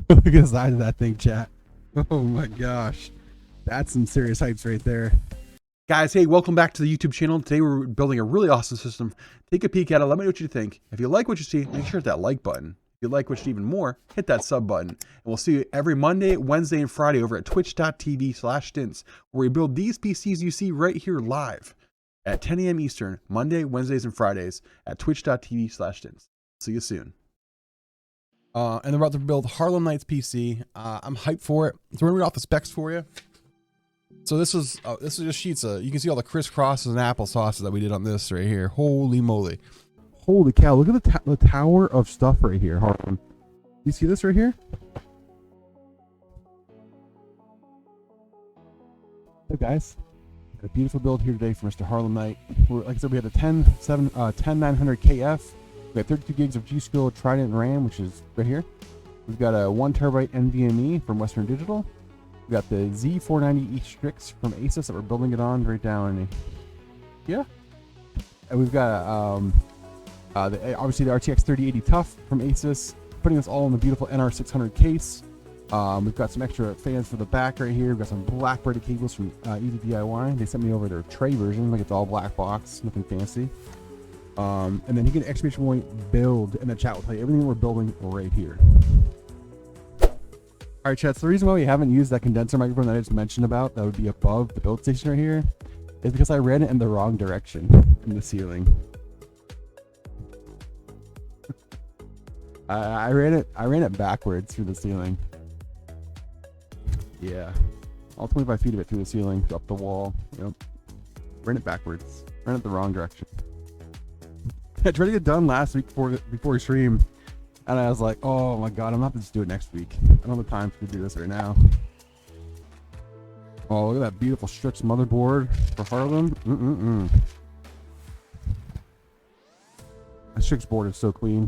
Look at the size of that thing, chat. Oh my gosh. That's some serious heights right there. Guys, hey, welcome back to the YouTube channel. Today we're building a really awesome system. Take a peek at it. Let me know what you think. If you like what you see, make sure to hit that like button. If you like what you see even more, hit that sub button. And we'll see you every Monday, Wednesday, and Friday over at twitch.tv/Stince, where we build these PCs you see right here live at 10 a.m. Eastern, Monday, Wednesdays, and Fridays at twitch.tv/Stince. See you soon. And they're about to build Harlemknite's PC. I'm hyped for it. So we're gonna read off the specs for you. So this is just sheets of, you can see all the crisscrosses and applesauces that we did on this right here. Holy moly. Holy cow, look at the tower of stuff right here, Harlem. You see this right here? Hey guys, got a beautiful build here today for Mr. Harlemknite. Like I said, we had a 10900 KF. We got 32 gigs of GSkill Trident Z Ram, which is right here. We've got a 1 terabyte NVMe from Western Digital. We got the Z490E Strix from Asus that we're building it on right down. Yeah. And we've got obviously the RTX 3080 TUF from Asus, putting us all in the beautiful NR600 case. We've got some extra fans for the back right here. We've got some black braided cables from Easy DIY. They sent me over their tray version, like it's all black box, nothing fancy. And then you get an exclamation point build, and the chat will tell you everything we're building right here. All right, chat. So the reason why we haven't used that condenser microphone that I just mentioned about, that would be above the build station right here, is because I ran it in the wrong direction in the ceiling. I ran it backwards through the ceiling. Yeah, all 25 feet of it through the ceiling, up the wall. Yep, ran it backwards. Ran it the wrong direction. I tried to get done last week before we streamed, and I was like, oh my god, I'm gonna have to just do it next week. I don't have the time to do this right now. Oh, look at that beautiful Strix motherboard for Harlem. That Strix board is so clean.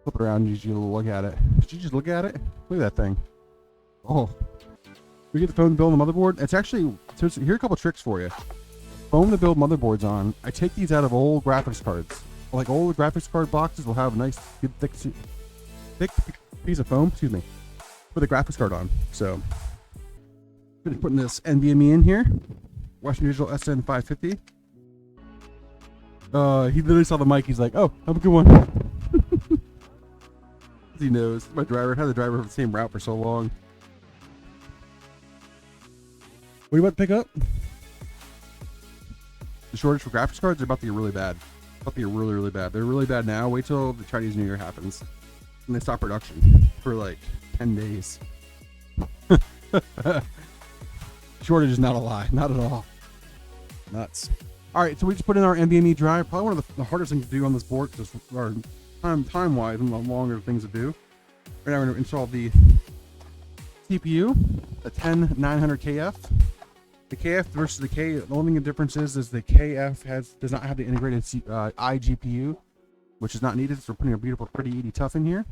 Flip it around, you look at it. Did you just look at it? Look at that thing. Oh, we get the phone to build the motherboard. It's actually, so here are a couple tricks for you. Foam to build motherboards on. I take these out of old graphics cards. Like old graphics card boxes will have a nice, good, thick piece of foam. Excuse me. Put the graphics card on. So, I'm gonna putting this NVMe in here. Western Digital SN550. He literally saw the mic. He's like, "Oh, have a good one." He knows my driver. Had the driver for the same route for so long. What are you about to pick up? The shortage for graphics cards are about to get really bad. About to get really, really bad. They're really bad now. Wait till the Chinese New Year happens. And they stop production for like 10 days. Shortage is not a lie. Not at all. Nuts. Alright, so we just put in our NVMe drive. Probably one of the hardest things to do on this board, because time-wise, and the longer things to do. Right now we're going to install the CPU, the 10900 KF. The KF versus the K, the only difference is the KF does not have the integrated iGPU, which is not needed. So we're putting a beautiful 3080 TUF in here.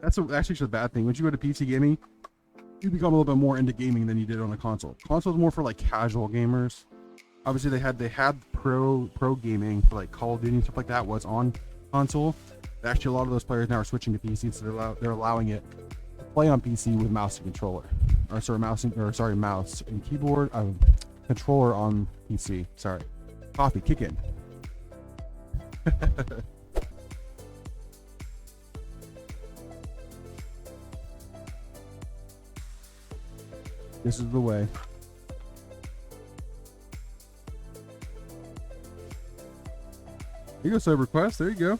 That's actually a bad thing. Once you go to PC gaming, you become a little bit more into gaming than you did on a console. Console is more for like casual gamers. Obviously, they had pro gaming for like Call of Duty and stuff like that was on console. Actually, a lot of those players now are switching to PC, so they're allowing it to play on PC with mouse and controller, mouse and keyboard, controller on PC. Sorry, coffee, kick in. This is the way. Here you go, sub request. There you go.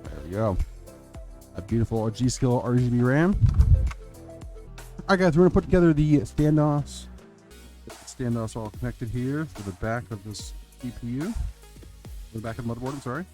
There we go. A beautiful GSkill RGB RAM. Alright guys, we're going to put together the standoffs. Standoffs all connected here to the back of this CPU. The back of the motherboard, I'm sorry.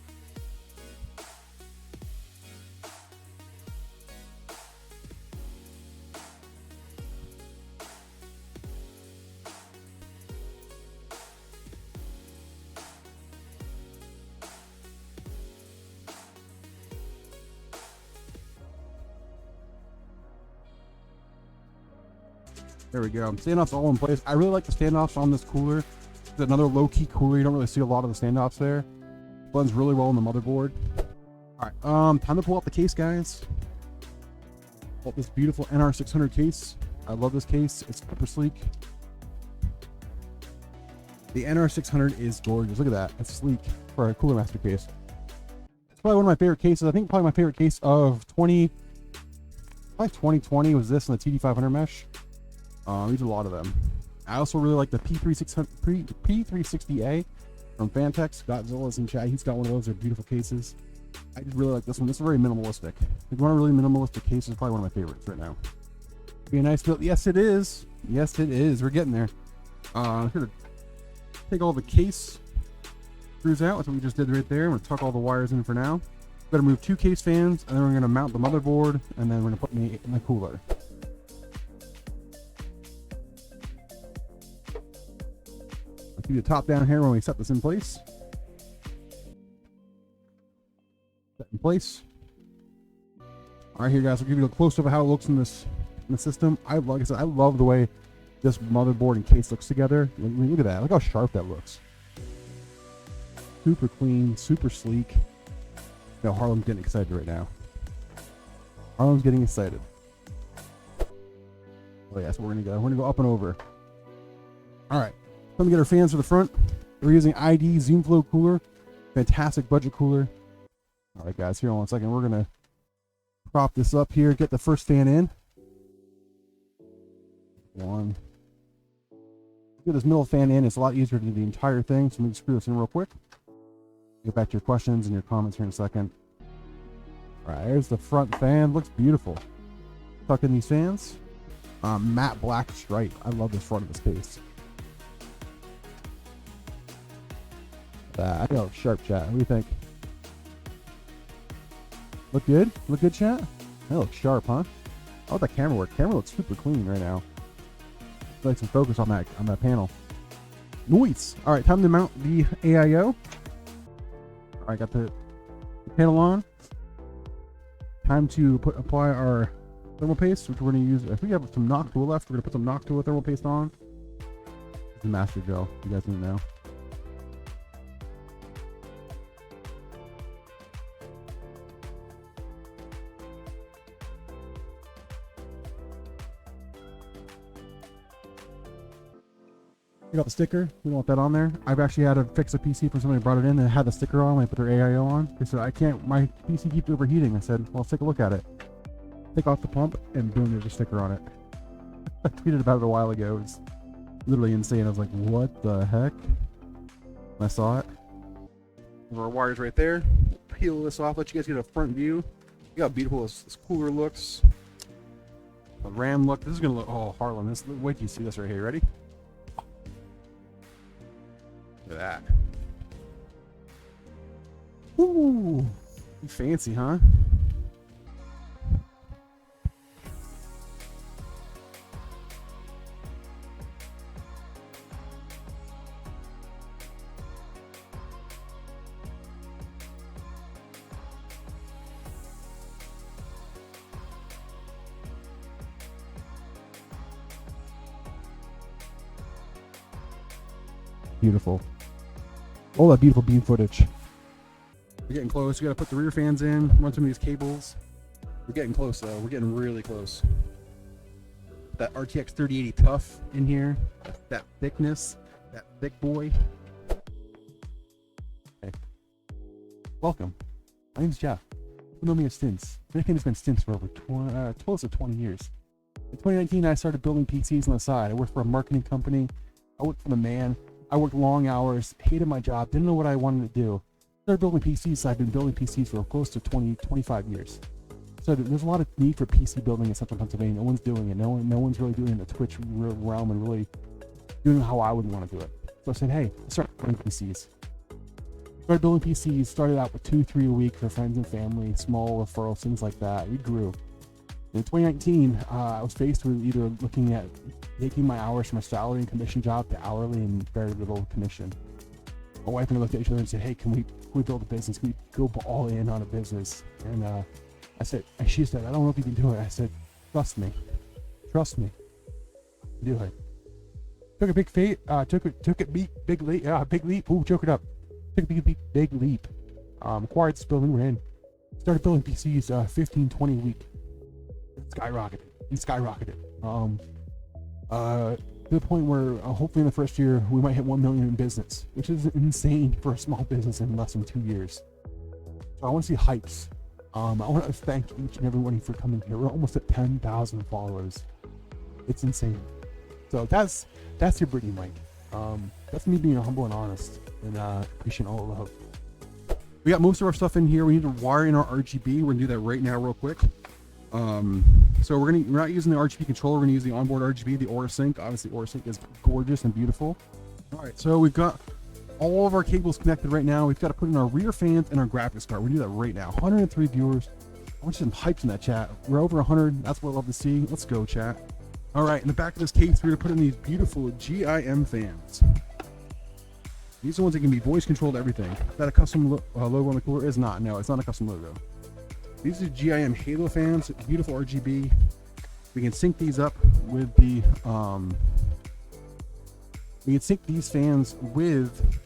There we go. Standoffs all in place. I really like the standoffs on this cooler. It's another low-key cooler. You don't really see a lot of the standoffs there. Blends really well on the motherboard. All right, time to pull out the case, guys. Pull out this beautiful NR600 case. I love this case. It's super sleek. The NR600 is gorgeous. Look at that. It's sleek for a Cooler Master case. It's probably one of my favorite cases. I think probably my favorite case of 2020 was this in the TD500 mesh. There's a lot of them. I also really like the P360A from Fantex. Godzilla's in chat. He's got one of those. They're beautiful cases. I just really like this one. This is very minimalistic. If you want a really minimalistic case, it's probably one of my favorites right now. Be a nice build. Yes, it is. Yes, it is. We're getting there. Here to take all the case screws out. That's what we just did right there. I'm going to tuck all the wires in for now. We're going to move 2 case fans, and then we're going to mount the motherboard, and then we're going to put me in the cooler. I'll keep the top down here when we set this in place. Set in place. All right, here, guys. I'll give you a close-up of how it looks in this system. Like I said, I love the way this motherboard and case looks together. Look at that. Look how sharp that looks. Super clean, super sleek. No, Harlem's getting excited right now. Harlem's getting excited. Oh yeah, that's where we're gonna go. We're gonna go up and over. All right, let me get our fans to the front. We're using ID Zoom Flow cooler, fantastic budget cooler. All right, guys, here in 1 second, we're gonna prop this up here, get the first fan in. One. Get this middle fan in. It's a lot easier to do the entire thing. So let me screw this in real quick. Get back to your questions and your comments here in a second. All right, there's the front fan. Looks beautiful. Tuck in these fans. Matte black stripe. I love the front of this case. I know, sharp chat. What do you think? Look good? Look good, chat? That looks sharp, huh? How about the camera work? Camera looks super clean right now. Like some focus on that panel. Nice. All right, time to mount the AIO. All right, got the panel on. Time to apply our thermal paste, which we're going to use. If we have some Noctua left, we're going to put some Noctua thermal paste on. It's a master gel. You guys need to know. We got the sticker. We don't want that on there. I've actually had to fix a PC for somebody who brought it in and had the sticker on. I put their AIO on. They said, I can't, my PC keeps overheating. I said, well, let's take a look at it. Take off the pump, and boom, there's a sticker on it. I tweeted about it a while ago. It was literally insane. I was like, what the heck? When I saw it. There's our wires right there. Peel this off, let you guys get a front view. Look how beautiful this cooler looks. The RAM look. This is going to look, oh, Harlem. Wait till you see this right here. Ready? Look at that. Ooh, fancy, huh? Beautiful. All that beautiful beam footage. We're getting close. We gotta put the rear fans in, run some of these cables. We're getting close though. We're getting really close. That RTX 3080 TUF in here. That thickness. That thick boy. Okay. Welcome. My name's Jeff. You know me as Stince. My nickname has been Stince for over close to 20 years. In 2019, I started building PCs on the side. I worked for a marketing company. I worked for the man. I worked long hours, hated my job, didn't know what I wanted to do. Started building PCs, so I've been building PCs for close to 25 years. So there's a lot of need for PC building in Central Pennsylvania. No one's doing it. No one's really doing the Twitch realm and really doing how I would want to do it. So I said, hey, let's start building PCs. Started building PCs, started out with 2-3 a week for friends and family, small referrals, things like that. We grew. In 2019, I was faced with either looking at taking my hours from a salary and commission job to hourly and very little commission. My wife and I looked at each other and said, hey, can we build a business? Can we go all in on a business? And I said, and she said, I don't know if you can do it. I said, trust me. Do it. Took a big leap. Ooh, choke it up. Took a big leap. Acquired this building we're in. Started building PCs 15, 20 a week. Skyrocketed. He skyrocketed. To the point where hopefully in the first year we might hit 1 million in business, which is insane for a small business in less than 2 years. So I want to see hypes. I want to thank each and everybody for coming here. We're almost at 10,000 followers. It's insane. So that's your Brittany Mike. That's me being humble and honest and appreciating all the love. We got most of our stuff in here. We need to wire in our RGB. We're gonna do that right now real quick. So we're not using the RGB controller. We're gonna use the onboard RGB, the Aura Sync. Obviously Aura Sync is gorgeous and beautiful. All right, so we've got all of our cables connected right now. We've got to put in our rear fans and our graphics card. We're gonna do that right now. 103 viewers. I want some hypes in that chat. We're over 100. That's what I love to see. Let's go, chat. All right, in the back of this case, we're gonna put in these beautiful GIM fans. These are ones that can be voice controlled, everything. Is that a custom logo on the cooler? It's not. No, it's not a custom logo. These are GIM Halo fans, beautiful RGB. We can sync these up with the, we can sync these fans with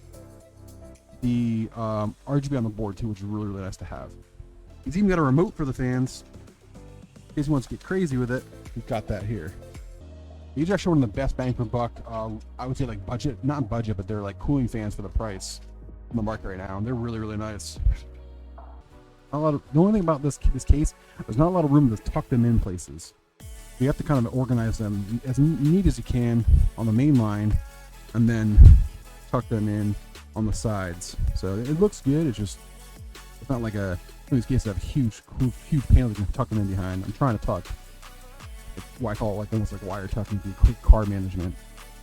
the RGB on the board too, which is really, really nice to have. He's even got a remote for the fans. In case he wants to get crazy with it, we've got that here. These are actually one of the best bang per buck. I would say like budget, not budget, but they're like cooling fans for the price on the market right now. And they're really, really nice. The only thing about this case, there's not a lot of room to tuck them in places. You have to kind of organize them as neat as you can on the main line, and then tuck them in on the sides. So it looks good. It's not like some of these cases have huge panels you can tuck them in behind. I'm trying to tuck. It's why I call it like almost like wire tucking for quick car management.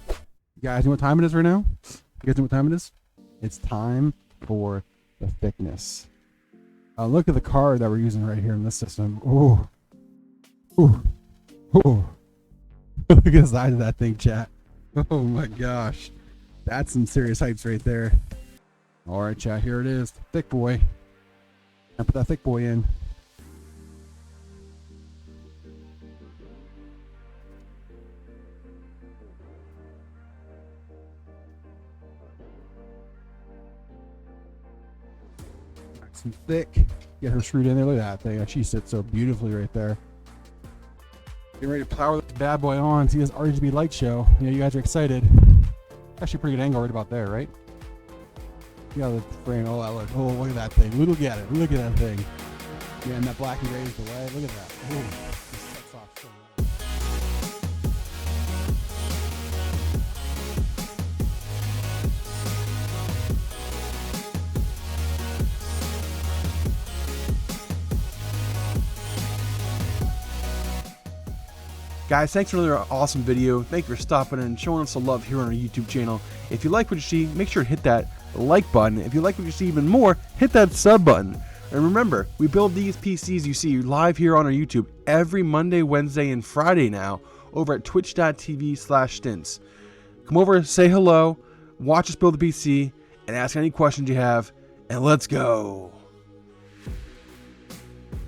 You guys know what time it is right now? You guys know what time it is? It's time for the thickness. Look at the card that we're using right here in this system. Oh, oh, oh! Look at the size of that thing, chat. Oh my gosh, that's some serious heights right there. All right, chat. Here it is, thick boy. I put that thick boy in. Some thick. Get her screwed in there. Look at that thing. She sits so beautifully right there. Getting ready to power this bad boy on. See this RGB light show. Yeah, you guys are excited. Actually, a pretty good angle right about there, right? You got the frame. Oh, that look. Oh, look at that thing. Look at it. Look at that thing. Yeah, and that black and gray is the way. Look at that. Ooh, this sets off so well. Guys, thanks for another awesome video. Thank you for stopping in and showing us some love here on our YouTube channel. If you like what you see, make sure to hit that like button. If you like what you see even more, hit that sub button. And remember, we build these PCs you see live here on our YouTube every Monday, Wednesday, and Friday now over at twitch.tv/Stince. Come over, say hello, watch us build the PC, and ask any questions you have, and let's go.